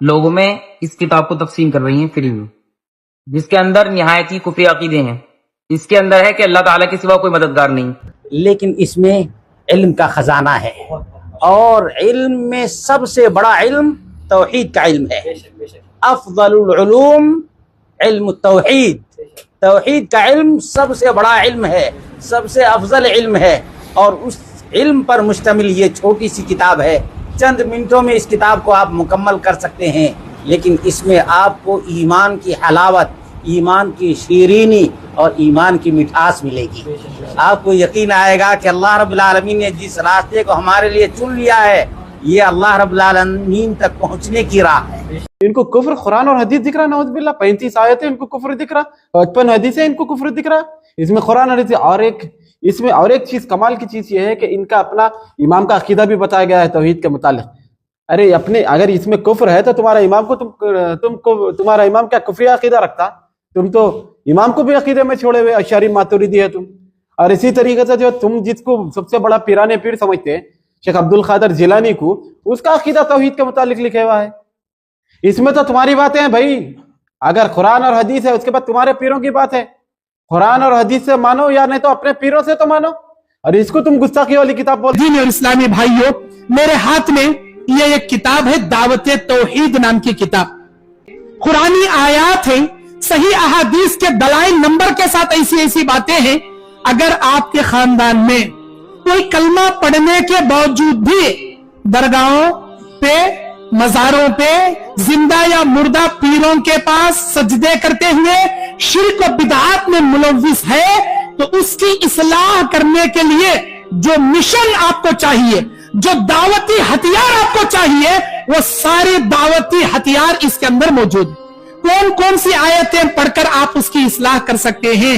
لوگوں میں اس کتاب کو تقسیم کر رہی ہیں فری میں، جس کے اندر نہایت ہی کفری عقیدے ہیں۔ اس کے اندر ہے کہ اللہ تعالیٰ کے سوا کوئی مددگار نہیں، لیکن اس میں علم کا خزانہ ہے، اور علم میں سب سے بڑا علم توحید کا علم ہے۔ افضل العلوم علم التوحید، توحید کا علم سب سے بڑا علم ہے، سب سے افضل علم ہے، اور اس علم پر مشتمل یہ چھوٹی سی کتاب ہے۔ چند منٹوں میں اس کتاب کو آپ مکمل کر سکتے ہیں، لیکن اس میں آپ کو ایمان کی حلاوت، ایمان کی شیرینی اور ایمان کی مٹھاس ملے گی۔ آپ کو یقین آئے گا کہ اللہ رب العالمین نے جس راستے کو ہمارے لیے چن لیا ہے، یہ اللہ رب العالمین تک پہنچنے کی راہ ہے۔ ان کو کفر قرآن اور حدیث دکھ رہا، نعوذ باللہ 35 آیتیں ان کو کفر دکھ رہا، 55 حدیثیں ان کو کفر دکھ رہا۔ اس میں قرآن اور حدیث، اس میں اور ایک چیز، کمال کی چیز یہ ہے کہ ان کا اپنا امام کا عقیدہ بھی بتایا گیا ہے توحید کے متعلق۔ ارے اگر اس میں کفر ہے تو تمہارا امام تمہارا امام کیا کفری عقیدہ رکھتا؟ تم تو امام کو بھی عقیدے میں چھوڑے ہوئے اشعری ماتوریدی ہے تم۔ اور اسی طریقے سے جو تم جس کو سب سے بڑا پیرانے پیر سمجھتے ہیں شیخ عبد القادر جیلانی کو، اس کا عقیدہ توحید کے متعلق لکھا ہوا ہے۔ اس میں تو تمہاری باتیں ہیں بھائی، اگر قرآن اور حدیث ہے اس کے بعد تمہارے پیروں کی بات ہے، قرآن اور حدیث سے مانو یا نہیں تو اپنے پیروں سے تو مانو، اور اس کو تم گستاخی والی کتاب بول۔ دین اور اسلامی بھائیوں، میرے ہاتھ میں یہ ایک کتاب ہے، دعوت توحید نام کی کتاب۔ قرآنی آیات ہیں، صحیح احادیث کے دلائل نمبر کے ساتھ ایسی باتیں ہیں۔ اگر آپ کے خاندان میں کوئی کلمہ پڑھنے کے باوجود بھی درگاہوں پہ، مزاروں پہ، زندہ یا مردہ پیروں کے پاس سجدے کرتے ہوئے شرک و بدعات میں ملوث ہے، تو اس کی اصلاح کرنے کے لیے جو مشن آپ کو چاہیے، جو دعوتی ہتھیار آپ کو چاہیے، وہ سارے دعوتی ہتھیار اس کے اندر موجود ہیں۔ کون سی آیتیں پڑھ کر آپ اس کی اصلاح کر سکتے ہیں،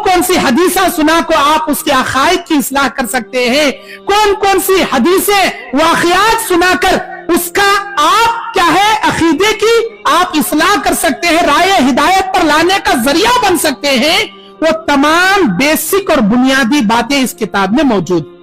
کون سی حدیثہ سنا کو آپ اس کے عقائد کی اصلاح کر سکتے ہیں، کون سی حدیثیں واقعات سنا کر اس کا آپ کیا ہے عقیدے کی آپ اصلاح کر سکتے ہیں، رائے ہدایت پر لانے کا ذریعہ بن سکتے ہیں، وہ تمام بیسک اور بنیادی باتیں اس کتاب میں موجود ہیں۔